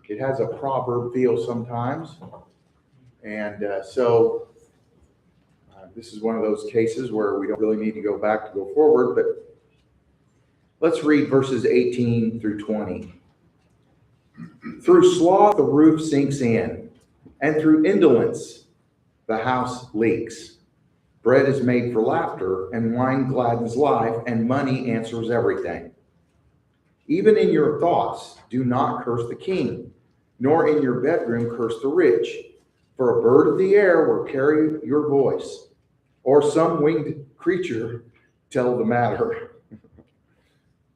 It has a proverb feel sometimes. And so this is one of those cases where we don't really need to go back to go forward, but let's read verses 18 through 20. Through sloth, the roof sinks in, and through indolence, the house leaks. Bread is made for laughter, and wine gladdens life, and money answers everything. Even in your thoughts, do not curse the king, nor in your bedroom curse the rich. For a bird of the air will carry your voice, or some winged creature tell the matter.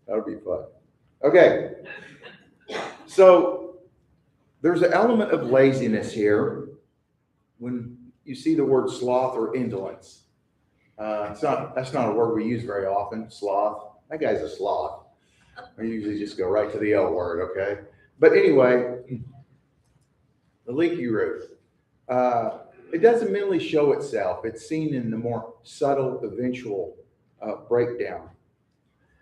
That'll be fun. Okay, so there's an element of laziness here when you see the word sloth or indolence. That's not a word we use very often, sloth. That guy's a sloth. I usually just go right to the L word, okay? But anyway, the leaky roof. It doesn't merely show itself. It's seen in the more subtle, eventual breakdown.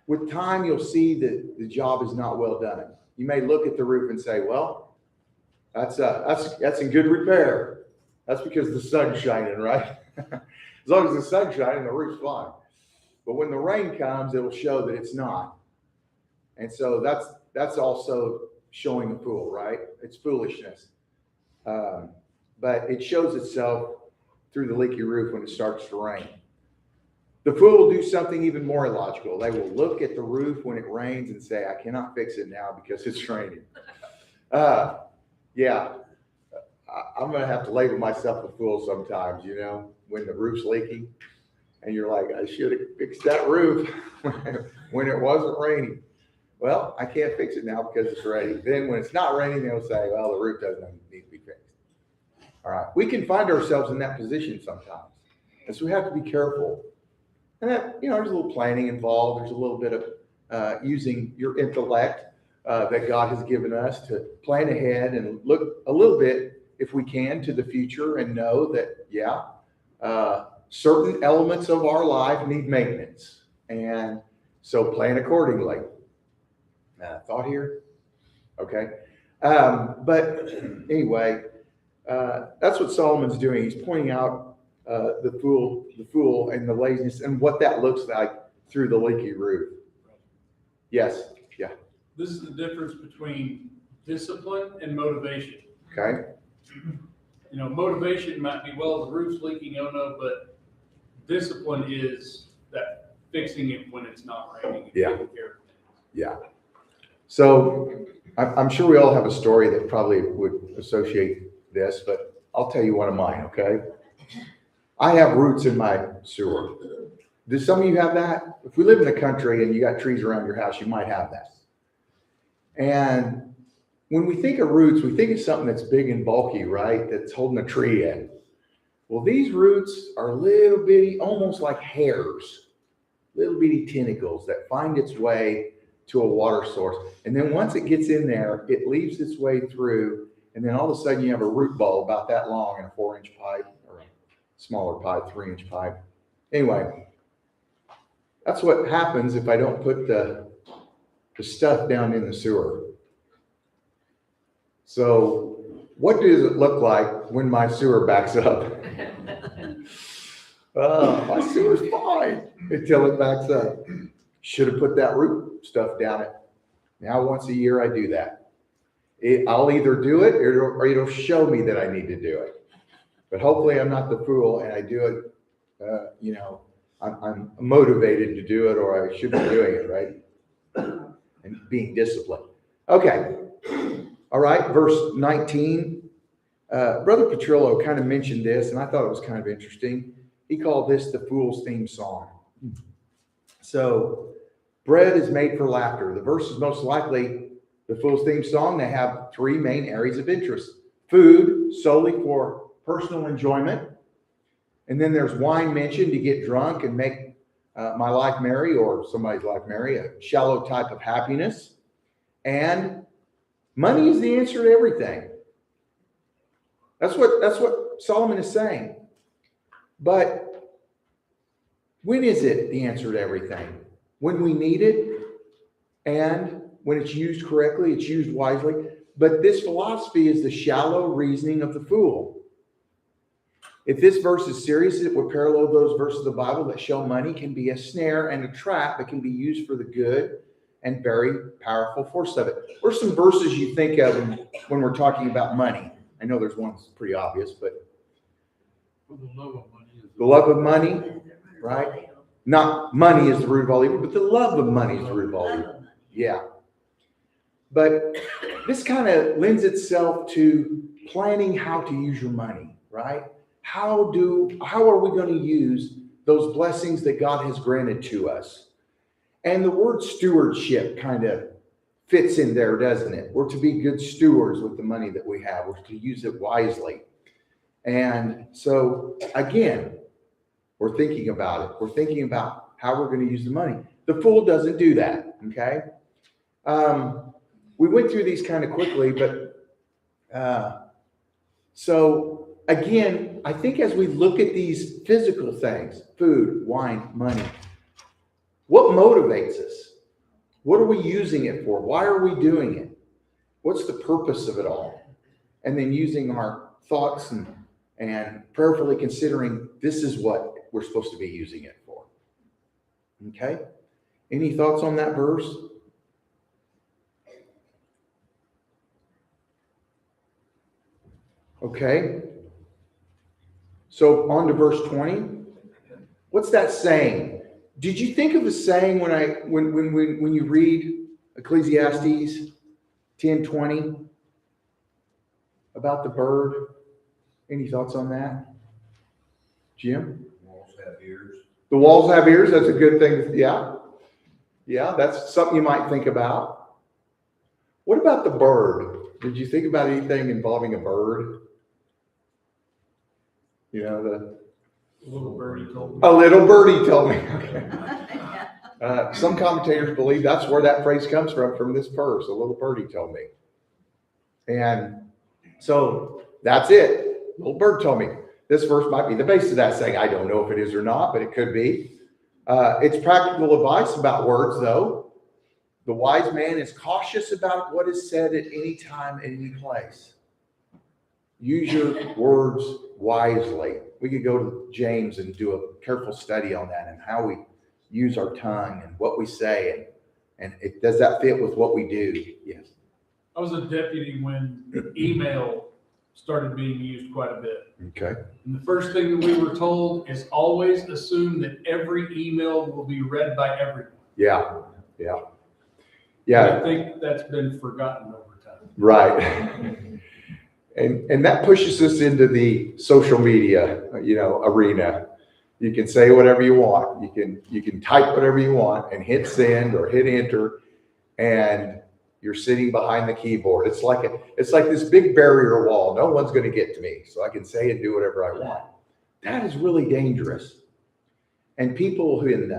With time, you'll see that the job is not well done. You may look at the roof and say, well, that's in good repair. That's because the sun's shining, right? As long as the sun's shining, the roof's fine. But when the rain comes, it'll show that it's not. And so that's also showing a fool, right? It's foolishness. But it shows itself through the leaky roof when it starts to rain. The fool will do something even more illogical. They will look at the roof when it rains and say, I cannot fix it now because it's raining. Yeah, I'm going to have to label myself a fool sometimes, when the roof's leaking. And you're like, I should have fixed that roof when it wasn't raining. Well, I can't fix it now because it's raining. Then when it's not raining, they'll say, well, the roof doesn't need to be fixed. All right. We can find ourselves in that position sometimes. And so we have to be careful. And that, there's a little planning involved. There's a little bit of using your intellect that God has given us to plan ahead and look a little bit, if we can, to the future and know that, certain elements of our life need maintenance. And so plan accordingly. Thought here? Okay. But anyway, that's what Solomon's doing. He's pointing out the fool and the laziness and what that looks like through the leaky roof. Yes. Yeah. This is the difference between discipline and motivation. Okay. Motivation might be, well, the roof's leaking, oh no, but discipline is that fixing it when it's not raining. And taking care of things. Yeah. So I'm sure we all have a story that probably would associate this, but I'll tell you one of mine, okay? I have roots in my sewer. Do some of you have that? If we live in the country and you got trees around your house, you might have that. And when we think of roots, we think of something that's big and bulky, right? That's holding a tree in. Well, these roots are little bitty, almost like hairs, little bitty tentacles that find its way to a water source. And then once it gets in there, it leaves its way through. And then all of a sudden you have a root ball about that long in a 4-inch pipe or a smaller pipe, 3-inch pipe. Anyway, that's what happens if I don't put the stuff down in the sewer. So what does it look like when my sewer backs up? My sewer's fine until it backs up. Should have put that root stuff down it. Now once a year I do that. I'll either do it or it'll show me that I need to do it. But hopefully I'm not the fool and I do it, I'm motivated to do it, or I should be doing it, right? And being disciplined. Okay. All right. Verse 19. Brother Petrillo kind of mentioned this, and I thought it was kind of interesting. He called this the fool's theme song. So bread is made for laughter. The verse is most likely the fool's theme song. They have 3 main areas of interest. Food, solely for personal enjoyment. And then there's wine mentioned to get drunk and make my life merry, or somebody's life merry, a shallow type of happiness. And money is the answer to everything. That's what Solomon is saying. But when is it the answer to everything? When we need it and when it's used correctly, it's used wisely. But this philosophy is the shallow reasoning of the fool. If this verse is serious, it would parallel those verses of the Bible that show money can be a snare and a trap that can be used for the good and very powerful force of it. What are some verses you think of when we're talking about money? I know there's one that's pretty obvious, but The love of money is the love of money, right? Not money is the root of all evil, but the love of money is the root of all evil. Yeah. But this kind of lends itself to planning how to use your money, right? How are we going to use those blessings that God has granted to us? And the word stewardship kind of fits in there, doesn't it? We're to be good stewards with the money that we have. We're to use it wisely. And so, again, we're thinking about it. We're thinking about how we're going to use the money. The fool doesn't do that, okay? We went through these kind of quickly, but so, again, I think as we look at these physical things, food, wine, money, what motivates us? What are we using it for? Why are we doing it? What's the purpose of it all? And then using our thoughts and prayerfully considering this is what we're supposed to be using it for. Okay? Any thoughts on that verse? Okay. So on to verse 20. What's that saying? Did you think of a saying when you read Ecclesiastes 10:20 about the bird? Any thoughts on that? Jim? Walls have ears. The walls have ears. That's a good thing. Yeah. Yeah, that's something you might think about. What about the bird? Did you think about anything involving a bird? You know, the Little birdie told me. a little birdie told me. Okay. Some commentators believe that's where that phrase comes from this verse. A little birdie told me. And so that's it. Little bird told me. This verse might be the basis of that saying. I don't know if it is or not, but it could be. It's practical advice about words, though. The wise man is cautious about what is said at any time, at any place. Use your words wisely. We could go to James and do a careful study on that and how we use our tongue and what we say. And does that fit with what we do? Yes. I was a deputy when email started being used quite a bit. Okay. And the first thing that we were told is always assume that every email will be read by everyone. Yeah. Yeah. I Yeah. think that's been forgotten over time. Right. And that pushes us into the social media, arena. You can say whatever you want. You can type whatever you want and hit send or hit enter, and you're sitting behind the keyboard. It's like this big barrier wall. No one's going to get to me, so I can say and do whatever I want. That is really dangerous. And people who in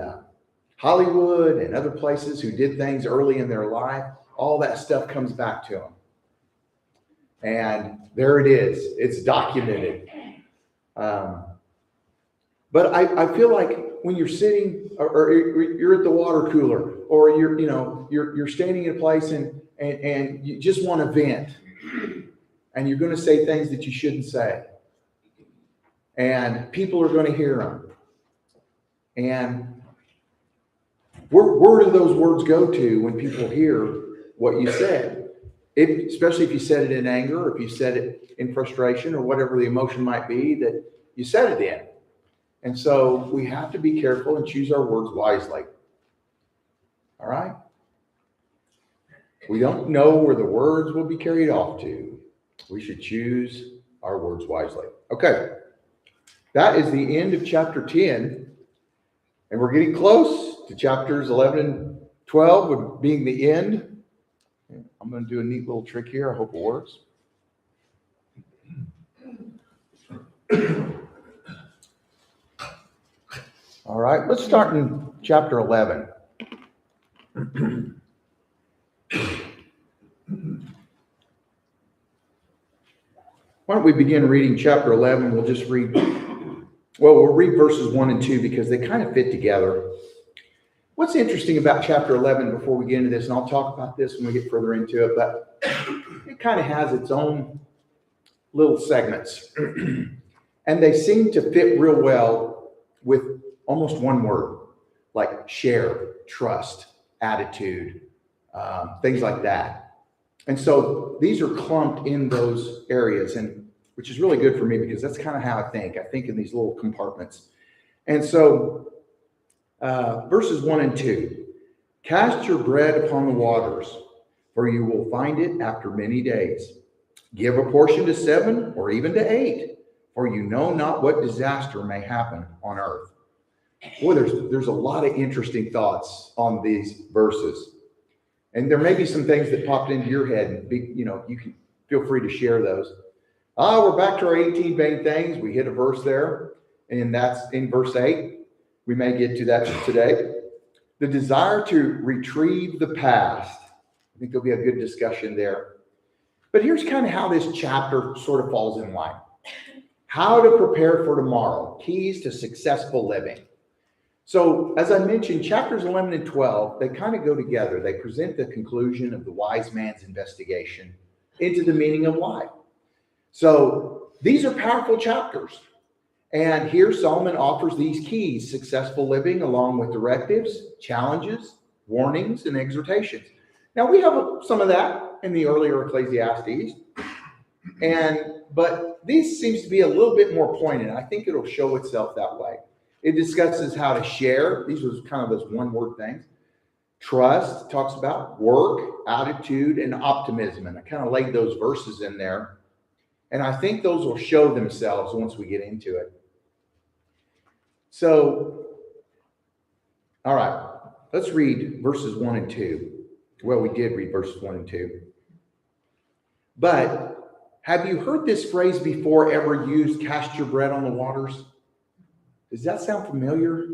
Hollywood and other places who did things early in their life, all that stuff comes back to them. And there it is. It's documented. But I feel like when you're sitting or you're at the water cooler or you're standing in a place and you just want to vent and you're going to say things that you shouldn't say. And people are going to hear them. And where do those words go to when people hear what you said? Especially if you said it in anger, or if you said it in frustration, or whatever the emotion might be that you said it in. And so we have to be careful and choose our words wisely. All right? We don't know where the words will be carried off to. We should choose our words wisely. Okay. That is the end of chapter 10. And we're getting close to chapters 11 and 12 being the end. I'm going to do a neat little trick here. I hope it works. All right, let's start in chapter 11. Why don't we begin reading chapter 11? We'll read verses 1 and 2 because they kind of fit together. What's interesting about chapter 11 before we get into this, and I'll talk about this when we get further into it, but it kind of has its own little segments. And they seem to fit real well with almost one word, like share, trust, attitude, things like that. And so these are clumped in those areas, and which is really good for me because that's kind of how I think. I think in these little compartments. And so verses 1 and 2, cast your bread upon the waters, for you will find it after many days. Give a portion to 7 or even to 8, for you know not what disaster may happen on earth. Boy, there's a lot of interesting thoughts on these verses. And there may be some things that popped into your head, and you can feel free to share those. We're back to our 18 vain things. We hit a verse there, and that's in verse 8. We may get to that today. The desire to retrieve the past. I think there'll be a good discussion there. But here's kind of how this chapter sort of falls in line. How to prepare for tomorrow. Keys to successful living. So, as I mentioned, chapters 11 and 12, they kind of go together. They present the conclusion of the wise man's investigation into the meaning of life. So, these are powerful chapters. And here Solomon offers these keys: successful living, along with directives, challenges, warnings, and exhortations. Now, we have some of that in the earlier Ecclesiastes, but this seems to be a little bit more poignant. I think it'll show itself that way. It discusses how to share. These are kind of those one-word things. Trust, talks about work, attitude, and optimism. And I kind of laid those verses in there. And I think those will show themselves once we get into it. So, all right, let's read verses 1 and 2. Well, we did read verses 1 and 2. But have you heard this phrase before ever used, cast your bread on the waters? Does that sound familiar?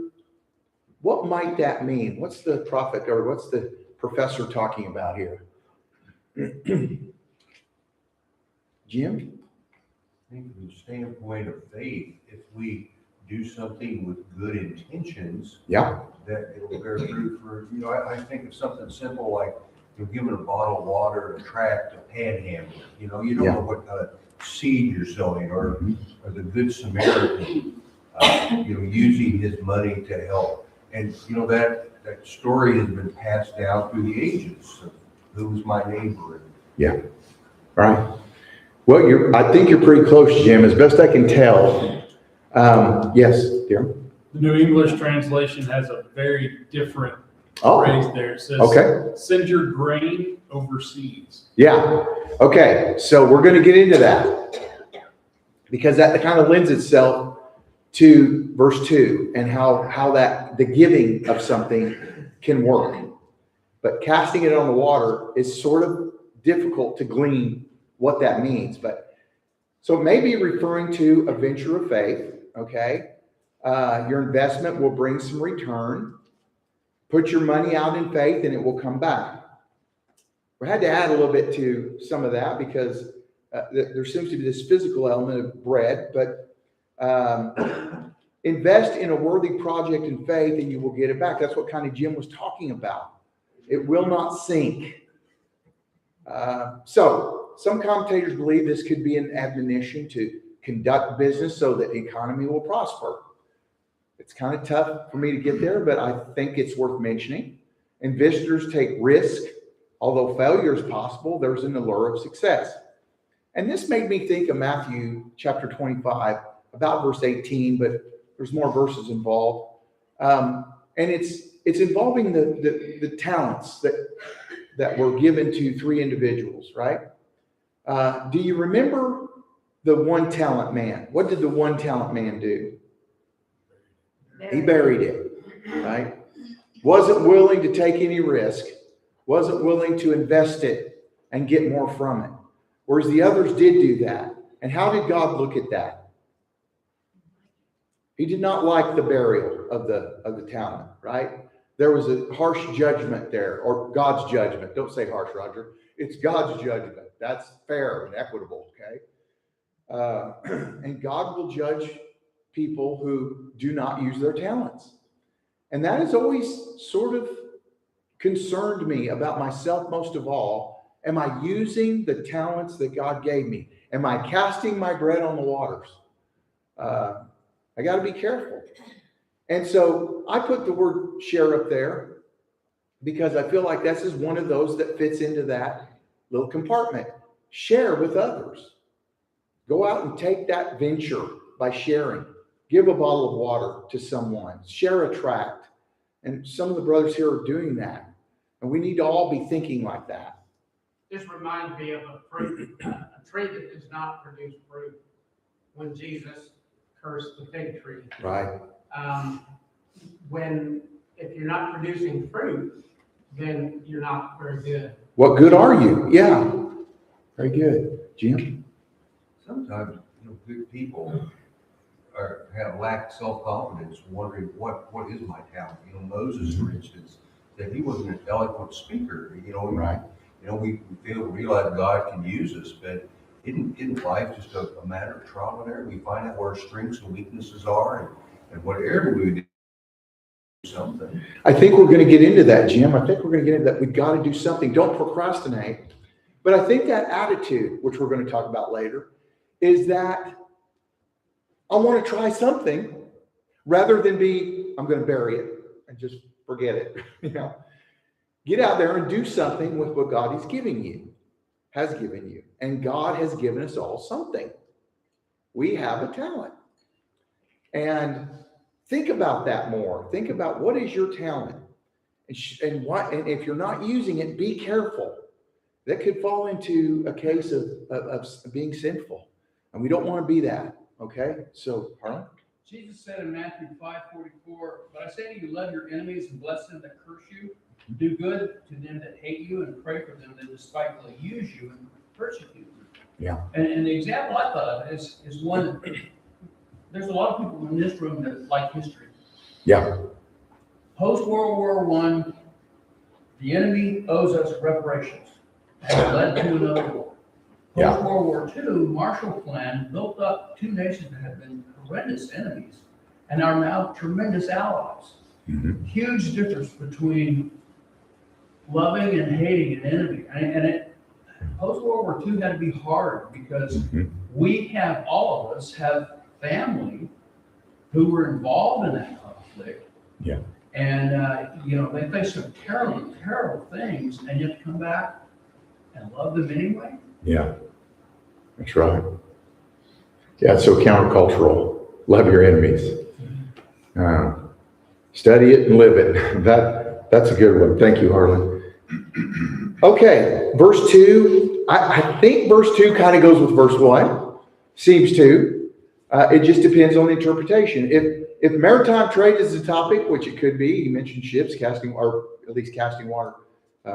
What might that mean? What's the prophet or what's the professor talking about here? Jim? I think from the standpoint of faith, if we do something with good intentions, Yeah. that it will bear fruit for, I think of something simple like giving a bottle of water, a tract, a panhandler. You don't know what kind of seed you're sowing, or the Good Samaritan, using his money to help. And, that story has been passed down through the ages of who's my neighbor. Yeah. Right. Well, I think you're pretty close, Jim, as best I can tell. Yes, dear. The New English translation has a very different Oh, phrase there. It says, okay. Send your grain overseas. Yeah. Okay. So we're going to get into that because that kind of lends itself to verse 2 and how that the giving of something can work. But casting it on the water is sort of difficult to glean what that means. But so it may be referring to a venture of faith. Okay. Your investment will bring some return. Put your money out in faith and it will come back. We had to add a little bit to some of that because there seems to be this physical element of bread, but invest in a worthy project in faith and you will get it back. That's what kind of Jim was talking about. It will not sink. So some commentators believe this could be an admonition to conduct business so that the economy will prosper. It's kind of tough for me to get there, but I think it's worth mentioning. Investors take risk. Although failure is possible, there's an allure of success. And this made me think of Matthew chapter 25, about verse 18, but there's more verses involved. And it's involving the talents that were given to 3 individuals, right? Do you remember the 1 talent man? What did the 1 talent man do? He buried it, right? Wasn't willing to take any risk. Wasn't willing to invest it and get more from it. Whereas the others did do that. And how did God look at that? He did not like the burial of the talent, right? There was a harsh judgment there, or God's judgment. Don't say harsh, Roger. It's God's judgment. That's fair and equitable, okay? And God will judge people who do not use their talents. And that has always sort of concerned me about myself most of all. Am I using the talents that God gave me? Am I casting my bread on the waters? I got to be careful. And so I put the word share up there because I feel like this is one of those that fits into that little compartment. Share with others. Go out and take that venture by sharing. Give a bottle of water to someone. Share a tract. And some of the brothers here are doing that. And we need to all be thinking like that. This reminds me of a tree that does not produce fruit. When Jesus cursed the fig tree. Right. If you're not producing fruit, then you're not very good. What good are you? Yeah. Very good. Jim? Sometimes, good people have lack self-confidence, wondering what is my talent. Moses, for instance, that he wasn't an eloquent speaker. Right. We fail to realize God can use us, but isn't life just a matter of trial and error? We find out where our strengths and weaknesses are, and whatever we do something. I think we're going to get into that, Jim. I think we're going to get into that. We've got to do something. Don't procrastinate. But I think that attitude, which we're going to talk about later, is that I want to try something rather than I'm going to bury it and just forget it. Get out there and do something with what God has given you. And God has given us all something. We have a talent. And think about that more. Think about what is your talent. And if you're not using it, be careful. That could fall into a case of being sinful. And we don't want to be that. Okay? So, Harlan? Jesus said in Matthew 5:44, "But I say to you, love your enemies and bless them that curse you. Do good to them that hate you and pray for them that despitefully use you and persecute you." Yeah. And the example I thought of is one, there's a lot of people in this room that like history. Yeah. Post-World War I, the enemy owes us reparations. And it led to another war. Yeah. Post-World War II, Marshall Plan built up two nations that had been horrendous enemies and are now tremendous allies. Mm-hmm. Huge difference between loving and hating an enemy. Post-World War II had to be hard because all of us have family who were involved in that conflict. Yeah. And, they faced some terrible, terrible things, and yet come back and love them anyway. Yeah. That's right. Yeah, it's so countercultural. Love your enemies. Study it and live it. That's a good one. Thank you, Harlan. Okay, verse 2. I think verse 2 kind of goes with verse 1. Seems to. It just depends on the interpretation. If maritime trade is the topic, which it could be, he mentioned ships casting, or at least casting water,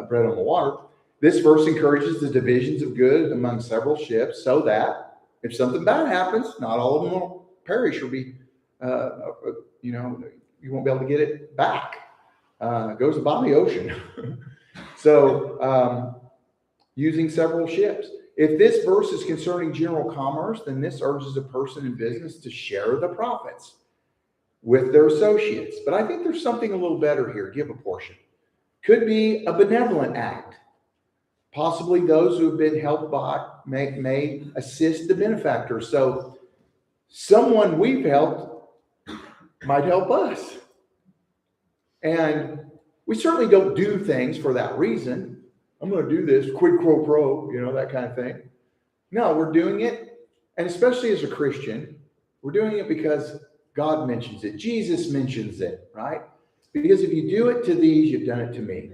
bread on the water. This verse encourages the divisions of good among several ships, so that if something bad happens, not all of them will perish or be, you won't be able to get it back. It goes by the ocean. So, using several ships. If this verse is concerning general commerce, then this urges a person in business to share the profits with their associates. But I think there's something a little better here. Give a portion. Could be a benevolent act. Possibly those who have been helped by may assist the benefactor. So someone we've helped might help us. And we certainly don't do things for that reason. I'm going to do this, quid pro quo, that kind of thing. No, we're doing it, and especially as a Christian, we're doing it because God mentions it. Jesus mentions it, right? Because if you do it to these, you've done it to me.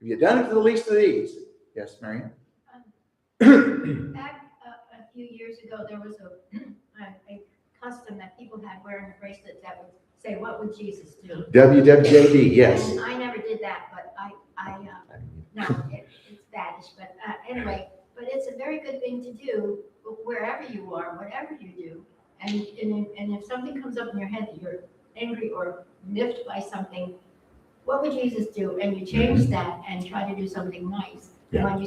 If you've done it to the least of these. Yes, Marianne? Back a few years ago, there was a custom that people had wearing a bracelet that would say, "What would Jesus do?" WWJD, yes. And I never did that, but no, it's baddish. But anyway, but it's a very good thing to do wherever you are, whatever you do. And if something comes up in your head that you're angry or miffed by something, what would Jesus do? And you change that and try to do something nice. Yeah. And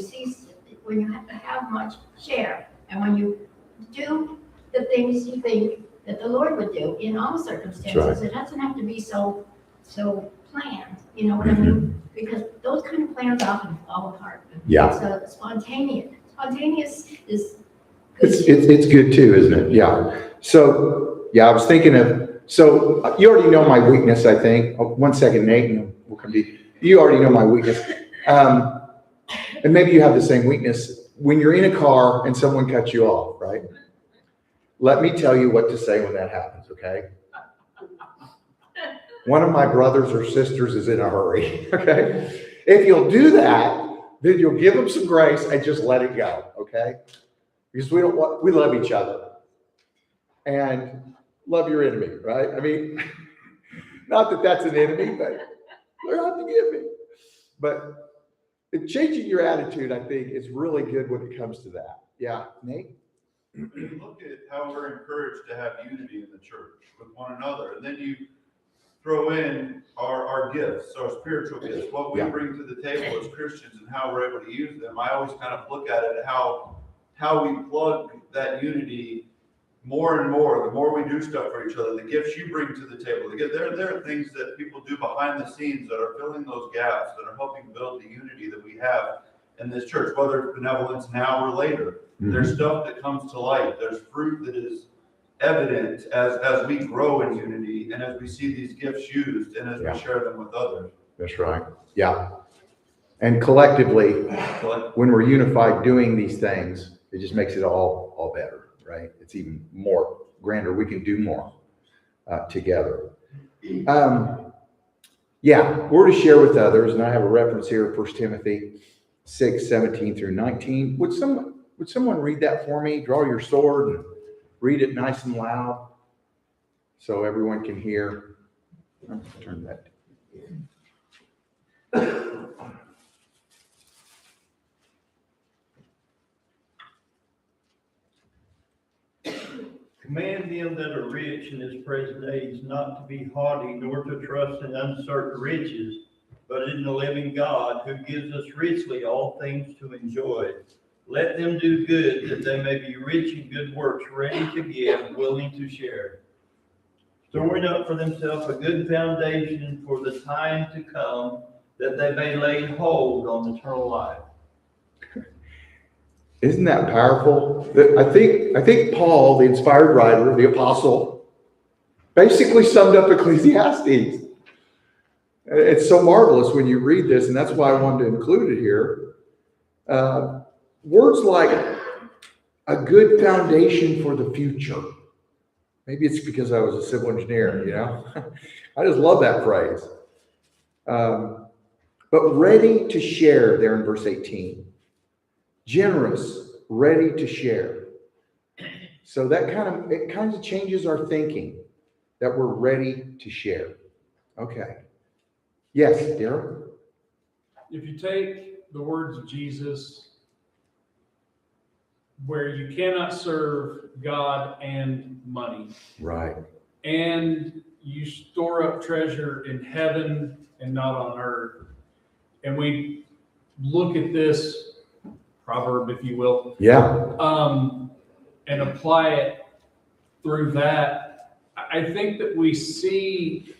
when you have much, share. And when you do the things you think that the Lord would do in all circumstances, That's right. it doesn't have to be so so planned, you know what I mean? Because those kind of plans often fall apart. Yeah. So spontaneous is good. It's good too, isn't it? Yeah. So, yeah, I was thinking of, so you already know my weakness, I think. Oh, 1 second, Nate, and we'll come to you. You already know my weakness. And maybe you have the same weakness. When you're in a car and someone cuts you off, right? Let me tell you what to say when that happens, okay? One of my brothers or sisters is in a hurry, okay? If you'll do that, then you'll give them some grace and just let it go, okay? Because we love each other. And love your enemy, right? I mean, not that that's an enemy, but learn how to give me. But changing your attitude, I think, is really good when it comes to that. Yeah, Nate? You look at how we're encouraged to have unity in the church with one another, and then you throw in our gifts, our spiritual gifts, what we bring to the table as Christians and how we're able to use them. I always kind of look at it how we plug that unity more and more, the more we do stuff for each other, the gifts you bring to the table. There are things that people do behind the scenes that are filling those gaps, that are helping build the unity that we have in this church, whether it's benevolence now or later. There's stuff that comes to light. There's fruit that is evident as we grow in unity and as we see these gifts used and as we share them with others. That's right. Yeah. And collectively, when we're unified doing these things, it just makes it all better, right? It's even more grander. We can do more together. We're to share with others, and I have a reference here, 1 Timothy 6:17-19. Would someone read that for me? Draw your sword and read it nice and loud so everyone can hear. I'll turn that. Command them that are rich in this present age not to be haughty, nor to trust in uncertain riches, but in the living God, who gives us richly all things to enjoy. Let them do good, that they may be rich in good works, ready to give, willing to share, storing up for themselves a good foundation for the time to come, that they may lay hold on eternal life. Isn't that powerful? I think Paul, the inspired writer, the apostle, basically summed up Ecclesiastes. It's so marvelous when you read this, and that's why I wanted to include it here. Words like a good foundation for the future. Maybe it's because I was a civil engineer, you know? I just love that phrase. But ready to share there in verse 18. Generous, ready to share. So that kind of changes our thinking that we're ready to share. Okay. Yes, Darren? If you take the words of Jesus, where you cannot serve God and money. Right. And you store up treasure in heaven and not on earth. And we look at this proverb, if you will. Yeah. And apply it through that. I think that we see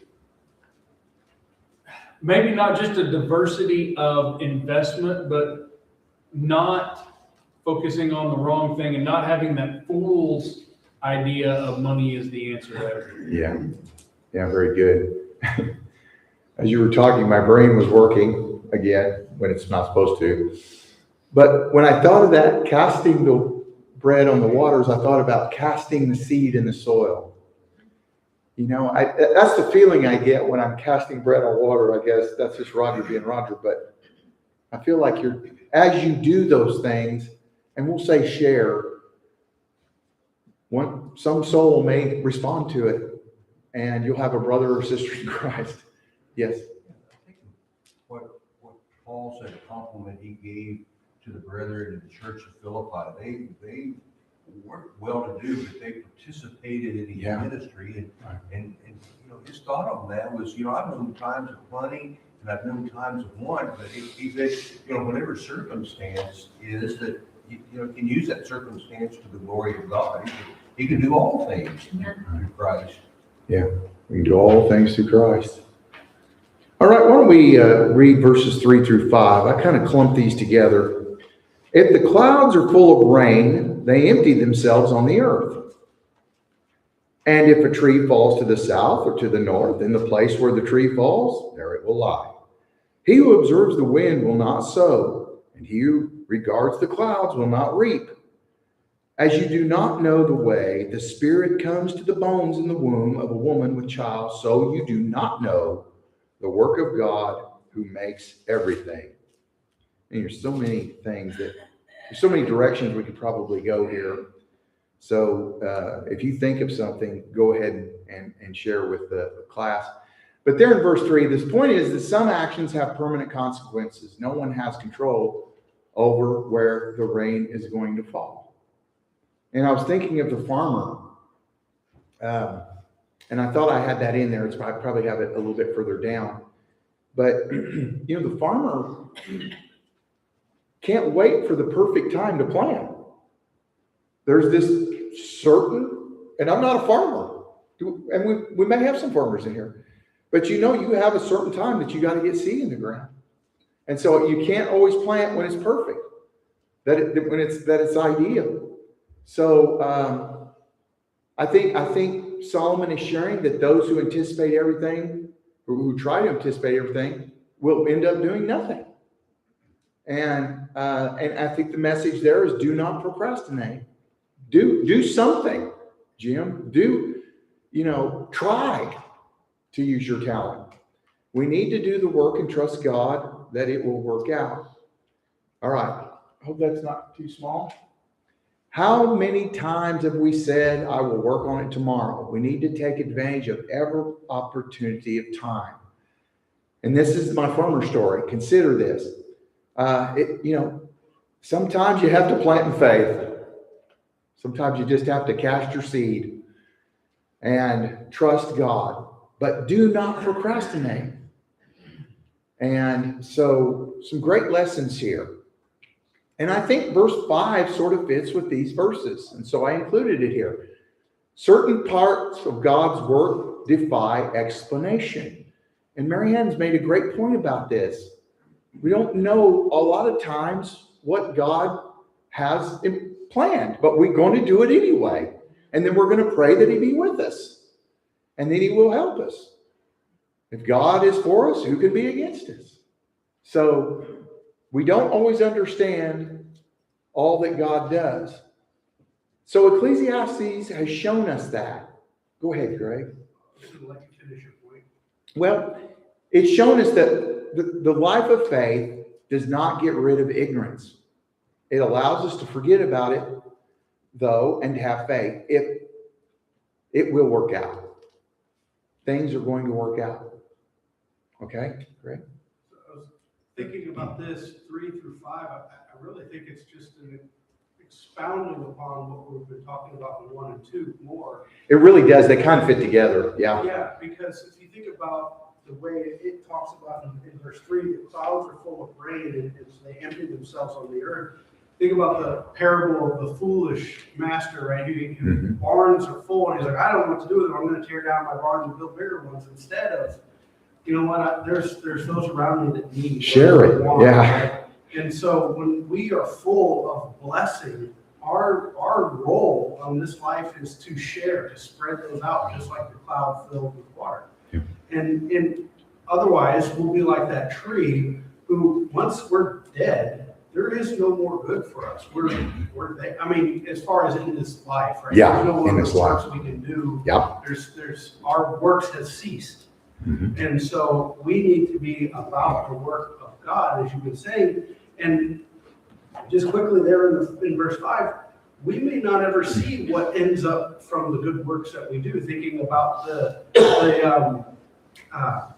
maybe not just a diversity of investment, but not focusing on the wrong thing and not having that fool's idea of money is the answer to everything. Yeah, very good. As you were talking, my brain was working again when it's not supposed to. But when I thought of that, casting the bread on the waters, I thought about casting the seed in the soil. You know, that's the feeling I get when I'm casting bread on water. I guess that's just Roger being Roger. But I feel like as you do those things, and we'll say share, some soul may respond to it, and you'll have a brother or sister in Christ. Yes. I think what Paul said, a compliment he gave to the brethren in the church of Philippi, they weren't well-to-do, but they participated in his ministry, and you know, his thought on that was, you know, I've known times of plenty and I've known times of want, but he said, you know, whatever circumstance is that you know, can use that circumstance to the glory of God. He can do all things through Christ. Yeah, we can do all things through Christ. All right, why don't we read verses 3 through 5? I kind of clumped these together. If the clouds are full of rain, they empty themselves on the earth. And if a tree falls to the south or to the north, in the place where the tree falls, there it will lie. He who observes the wind will not sow, and he who regards the clouds will not reap. As you do not know the way the Spirit comes to the bones in the womb of a woman with child, so you do not know the work of God who makes everything. And there's so many things there's so many directions we could probably go here. So if you think of something, go ahead and share with the class. But there in verse 3, this point is that some actions have permanent consequences. No one has control over where the rain is going to fall. And I was thinking of the farmer, and I thought I had that in there. I probably have it a little bit further down. But, the farmer can't wait for the perfect time to plant. There's this certain, and I'm not a farmer, and we may have some farmers in here, but you have a certain time that you got to get seed in the ground. And so you can't always plant when it's perfect, that it's ideal. So I think Solomon is sharing that those who anticipate everything, or who try to anticipate everything, will end up doing nothing. And I think the message there is do not procrastinate. Do something, Jim. Try to use your talent. We need to do the work and trust God that it will work out. All right. I hope that's not too small. How many times have we said, I will work on it tomorrow? We need to take advantage of every opportunity of time. And this is my farmer story. Consider this. Sometimes you have to plant in faith. Sometimes you just have to cast your seed and trust God. But do not procrastinate. And so some great lessons here. And I think verse 5 sort of fits with these verses. And so I included it here. Certain parts of God's work defy explanation. And Mary Ann's made a great point about this. We don't know a lot of times what God has planned, but we're going to do it anyway. And then we're going to pray that he be with us. And then he will help us. If God is for us, who can be against us? So we don't always understand all that God does. So Ecclesiastes has shown us that. Go ahead, Greg. Well, it's shown us that the life of faith does not get rid of ignorance. It allows us to forget about it, though, and to have faith. It will work out. Things are going to work out. Okay, Greg? I was thinking about this 3 through 5. I really think it's just an expounding upon what we've been talking about in 1 and 2 more. It really does. They kind of fit together. Yeah. Yeah, because if you think about the way it talks about in verse 3, the clouds are full of rain and they empty themselves on the earth. Think about the parable of the foolish master, right? Who barns are full, and he's like, I don't know what to do with them. I'm going to tear down my barns and build bigger ones instead of, you know what? There's those around me that need share it. Want, yeah. Right? And so when we are full of blessing, our role on this life is to share, to spread those out, just like the cloud filled with water. Yeah. And otherwise, we'll be like that tree who, once we're dead, there is no more good for us. I mean, as far as in this life, right? Yeah, there's no more in this life we can do. Yeah. There's our works has ceased. And so we need to be about the work of God, as you've been saying. And just quickly there in verse 5, we may not ever see what ends up from the good works that we do. Thinking about why am I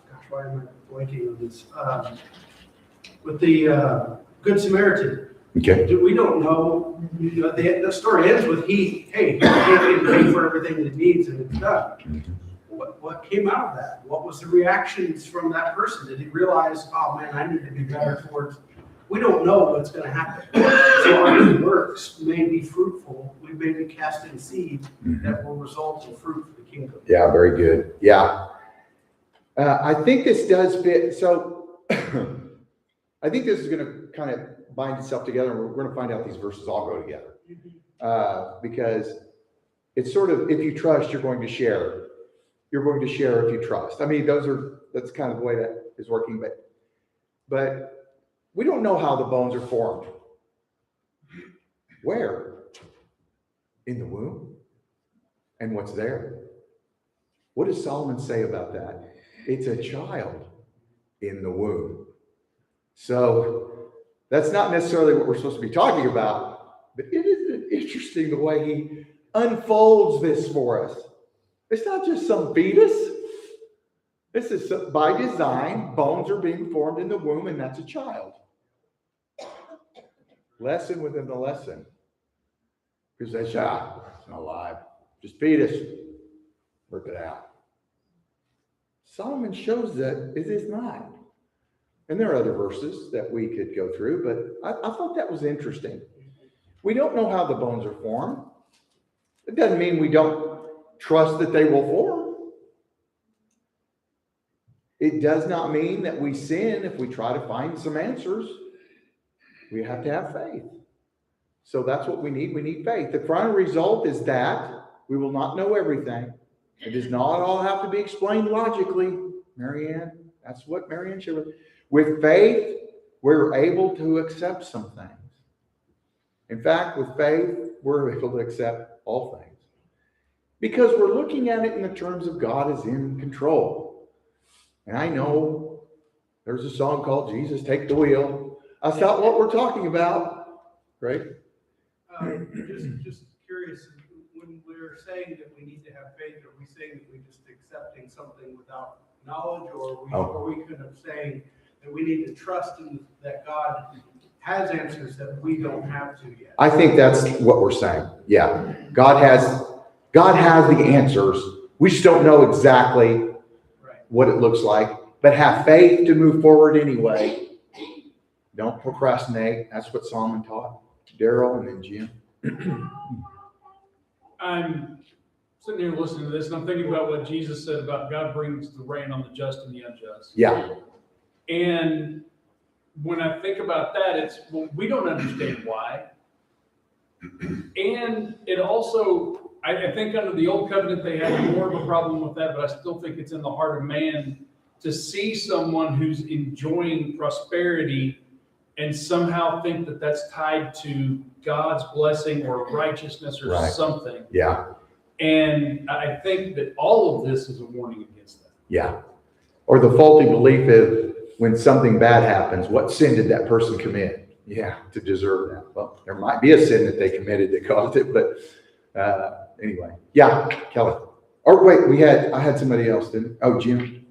blanking on this? With the Good Samaritan. Okay. We don't know. The story ends with he can pay for everything that he needs and it's done. What came out of that? What was the reactions from that person? Did he realize, oh man, I need to be better towards? We don't know what's going to happen. So our good works may be fruitful. We may be casting seed that will result in fruit for the kingdom. Yeah, very good. Yeah. I think this does fit. So I think this is going to kind of bind itself together. And we're going to find out these verses all go together. Because it's sort of, if you trust, you're going to share. You're going to share if you trust. I mean, that's kind of the way that is working. But we don't know how the bones are formed. Where? In the womb. And what's there? What does Solomon say about that? It's a child in the womb. So that's not necessarily what we're supposed to be talking about, but it is interesting the way he unfolds this for us. It's not just some fetus. This is by design. Bones are being formed in the womb, and that's a child. Lesson within the lesson. Because they say, it's not alive. Just fetus. Work it out. Solomon shows that it is not. And there are other verses that we could go through, but I thought that was interesting. We don't know how the bones are formed. It doesn't mean we don't trust that they will form. It does not mean that we sin if we try to find some answers. We have to have faith. So that's what we need. We need faith. The final result is that we will not know everything. It does not all have to be explained logically, Marianne. That's what Marianne shared. With faith, we're able to accept some things. In fact, with faith, we're able to accept all things. Because we're looking at it in the terms of God is in control. And I know there's a song called Jesus Take the Wheel. That's not what we're talking about, right? Just curious, when we're saying that we need to have faith, are we saying that we're just accepting something without knowledge, or are we kind of saying that we need to trust in that God has answers that we don't have to yet? I think that's what we're saying. Yeah. God has the answers. We just don't know exactly what it looks like, but have faith to move forward anyway. Don't procrastinate. That's what Solomon taught. Daryl and then Jim. I'm sitting here listening to this, and I'm thinking about what Jesus said about God brings the rain on the just and the unjust. Yeah. And when I think about that, we don't understand why. And it also, I think under the old covenant, they had more of a problem with that, but I still think it's in the heart of man to see someone who's enjoying prosperity and somehow think that that's tied to God's blessing or righteousness or something. Yeah. And I think that all of this is a warning against that. Yeah. Or the faulty belief is when something bad happens, what sin did that person commit? Yeah, to deserve that. Well, there might be a sin that they committed that caused it, but anyway. Yeah, Kelly. Or wait, I had somebody else, didn't I? Oh, Jim.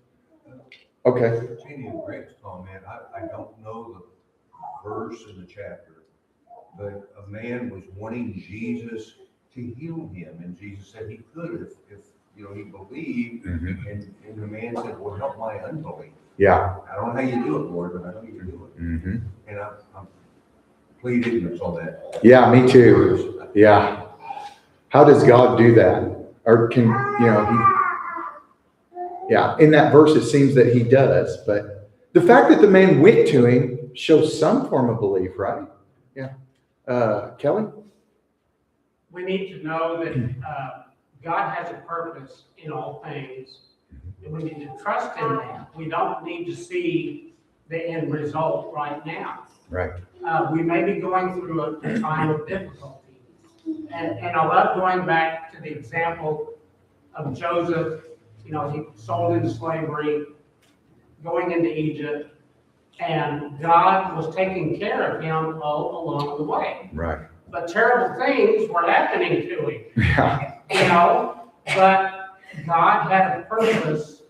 Okay. Continue Greg's comment. I don't know the verse in the chapter, but a man was wanting Jesus to heal him, and Jesus said he could if he believed, and the man said, well, help my unbelief. Yeah. I don't know how you do it, Lord, but I know you can do it. And I'm plead ignorance on that. Yeah, me too. Yeah. How does God do that? Or can, in that verse it seems that he does, but the fact that the man went to him shows some form of belief, right? Yeah. Kelly? We need to know that God has a purpose in all things, and we need to trust in that. We don't need to see the end result right now. Right. We may be going through a time of difficulty. And I love going back to the example of Joseph. He sold into slavery, going into Egypt, and God was taking care of him all along the way. Right. But terrible things were happening to him. Yeah. But God had a purpose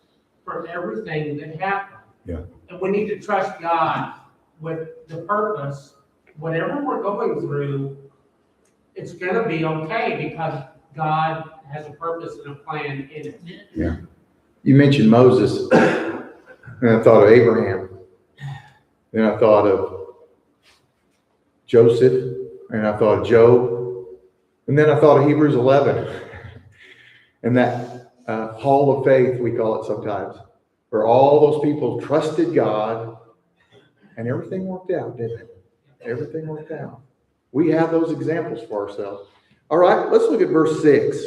for everything that happened. Yeah. And we need to trust God with the purpose. Whatever we're going through, it's going to be okay because God has a purpose and a plan in it. Yeah. You mentioned Moses, and I thought of Abraham. Then I thought of Joseph, and I thought of Job, and then I thought of Hebrews 11, and that hall of faith, we call it sometimes, where all those people trusted God and everything worked out, didn't it? Everything worked out. We have those examples for ourselves. All right, let's look at verse 6.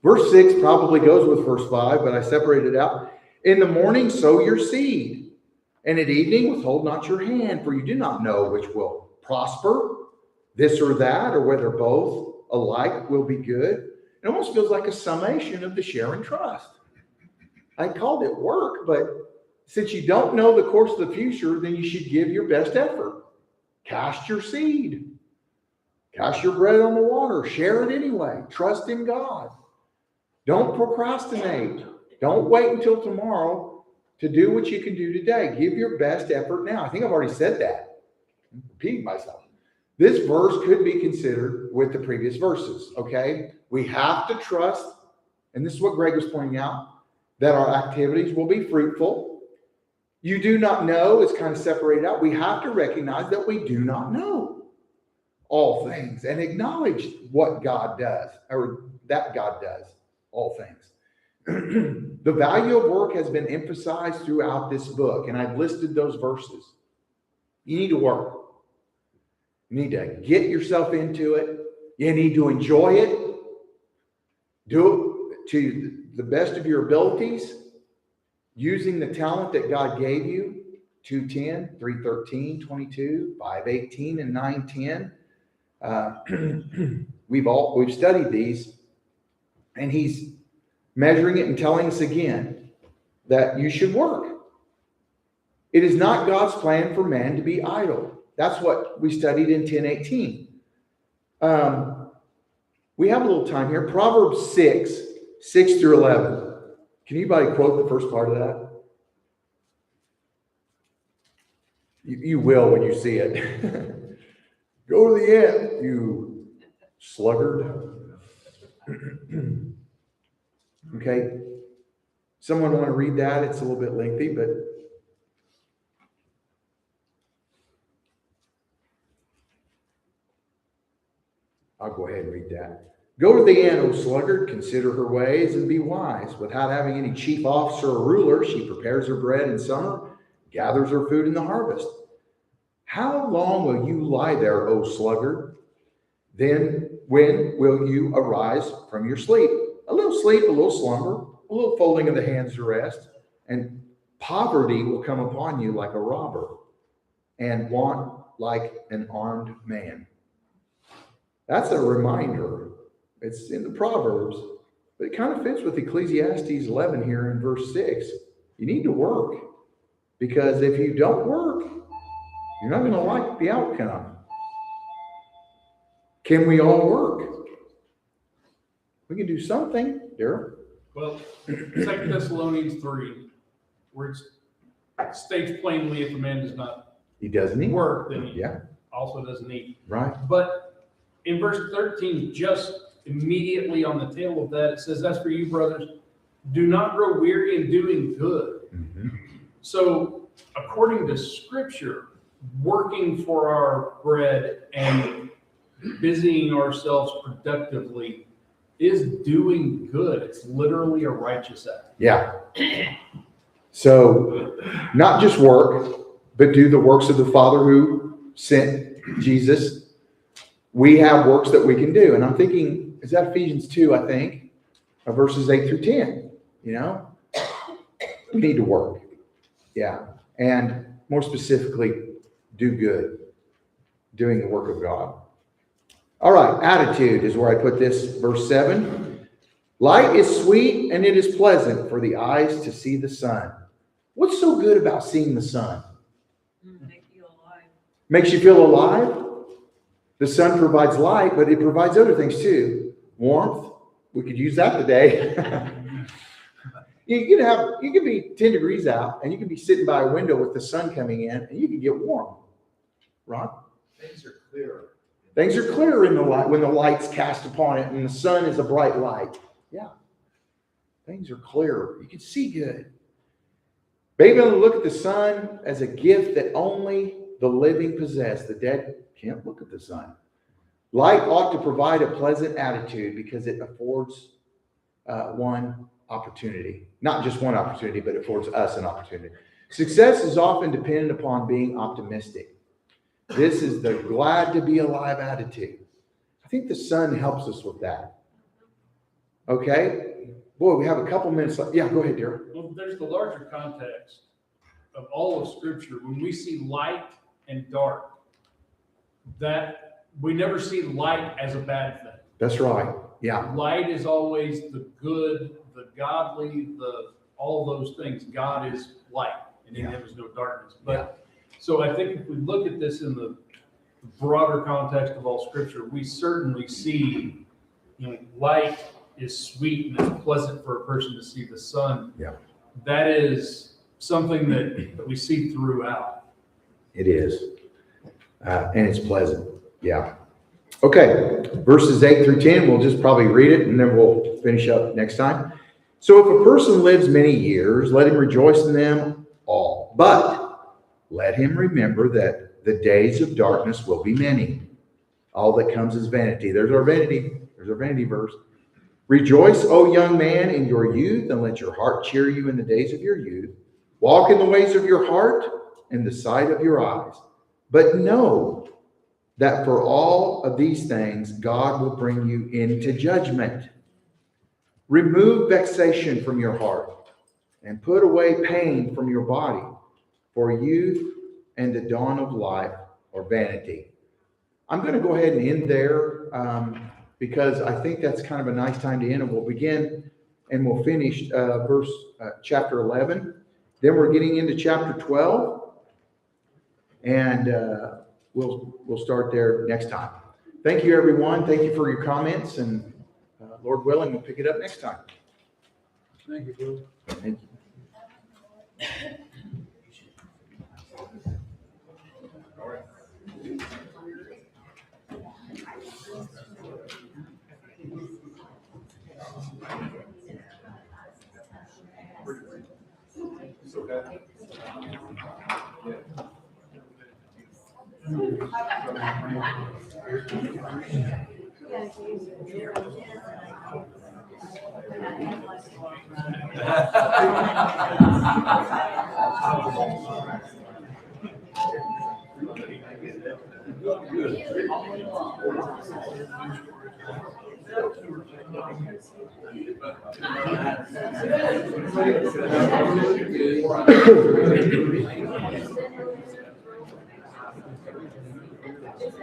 Verse 6 probably goes with verse 5, but I separated it out. In the morning sow your seed, and at evening withhold not your hand, for you do not know which will prosper, this or that, or whether both alike will be good. It almost feels like a summation of the share and trust. I called it work, but since you don't know the course of the future, then you should give your best effort. Cast your seed. Cast your bread on the water. Share it anyway. Trust in God. Don't procrastinate. Don't wait until tomorrow to do what you can do today. Give your best effort now. I think I've already said that. I'm repeating myself. This verse could be considered with the previous verses, okay? We have to trust, and this is what Greg was pointing out, that our activities will be fruitful. You do not know is kind of separated out. We have to recognize that we do not know all things and acknowledge what God does, or that God does all things. The value of work has been emphasized throughout this book, and I've listed those verses. You need to work. You need to get yourself into it. You need to enjoy it. Do it to the best of your abilities, using the talent that God gave you. 2:10, 3:13, 22, 5:18, and 9:10. We've studied these, and he's measuring it and telling us again that you should work. It is not God's plan for man to be idle. That's what we studied in 10:18. We have a little time here. Proverbs 6 through 11. Can anybody quote the first part of that? You will when you see it. Go to the end, you sluggard. Okay. Someone want to read that? It's a little bit lengthy, but I'll go ahead and read that. Go to the end, O sluggard, consider her ways and be wise. Without having any chief officer or ruler, she prepares her bread in summer, gathers her food in the harvest. How long will you lie there, O sluggard? Then when will you arise from your sleep? A little sleep, a little slumber, a little folding of the hands to rest, and poverty will come upon you like a robber, and want like an armed man. That's a reminder. It's in the Proverbs, but it kind of fits with Ecclesiastes 11 here in verse 6. You need to work, because if you don't work, you're not going to like the outcome. Can we all work? We can do something, Daryl. Well, 2 Thessalonians 3, where it states plainly if a man does not He doesn't eat. work, then he Yeah, also doesn't eat. right. But in verse 13, just immediately on the tail of that, it says, as for you, brothers, do not grow weary in doing good. Mm-hmm. So according to Scripture, working for our bread and busying ourselves productively is doing good. It's literally a righteous act. Yeah. So not just work, but do the works of the Father who sent Jesus. We have works that we can do. And I'm thinking, is that Ephesians 2, I think, verses 8 through 10, you know? We need to work. Yeah. And more specifically, do good. Doing the work of God. All right, attitude is where I put this, verse 7. Light is sweet and it is pleasant for the eyes to see the sun. What's so good about seeing the sun? Make you alive. Makes you feel alive? The sun provides light, but it provides other things too. Warmth. We could use that today. You can be 10 degrees out and you can be sitting by a window with the sun coming in and you can get warm. Ron? Things are clearer. Things are clearer in the light when the light's cast upon it and the sun is a bright light. Yeah. Things are clearer. You can see good. Being able to look at the sun as a gift that only the living possess. The dead can't look at the sun. Light ought to provide a pleasant attitude because it affords one opportunity. Not just one opportunity, but it affords us an opportunity. Success is often dependent upon being optimistic. This is the glad to be alive attitude. I think the sun helps us with that. Okay? Boy, we have a couple minutes left. Yeah, go ahead, dear. Well, there's the larger context of all of Scripture. When we see light and dark, that we never see light as a bad thing. That's right. Yeah. Light is always the good, the godly, all those things. God is light, and in him is no darkness. But so I think if we look at this in the broader context of all Scripture, we certainly see, light is sweet and it's pleasant for a person to see the sun. Yeah. That is something that we see throughout. It is. And it's pleasant. Yeah. Okay. Verses 8 through 10, we'll just probably read it and then we'll finish up next time. So if a person lives many years, let him rejoice in them all. But let him remember that the days of darkness will be many. All that comes is vanity. There's our vanity verse. Rejoice, O young man, in your youth, and let your heart cheer you in the days of your youth. Walk in the ways of your heart and the sight of your eyes. But know that for all of these things, God will bring you into judgment. Remove vexation from your heart and put away pain from your body, for youth and the dawn of life are vanity. I'm going to go ahead and end there because I think that's kind of a nice time to end, and we'll begin and we'll finish chapter 11. Then we're getting into chapter 12, and we'll start there next time. Thank you, everyone. Thank you for your comments, and Lord willing, we'll pick it up next time. Thank you, Bill. Thank you. Good.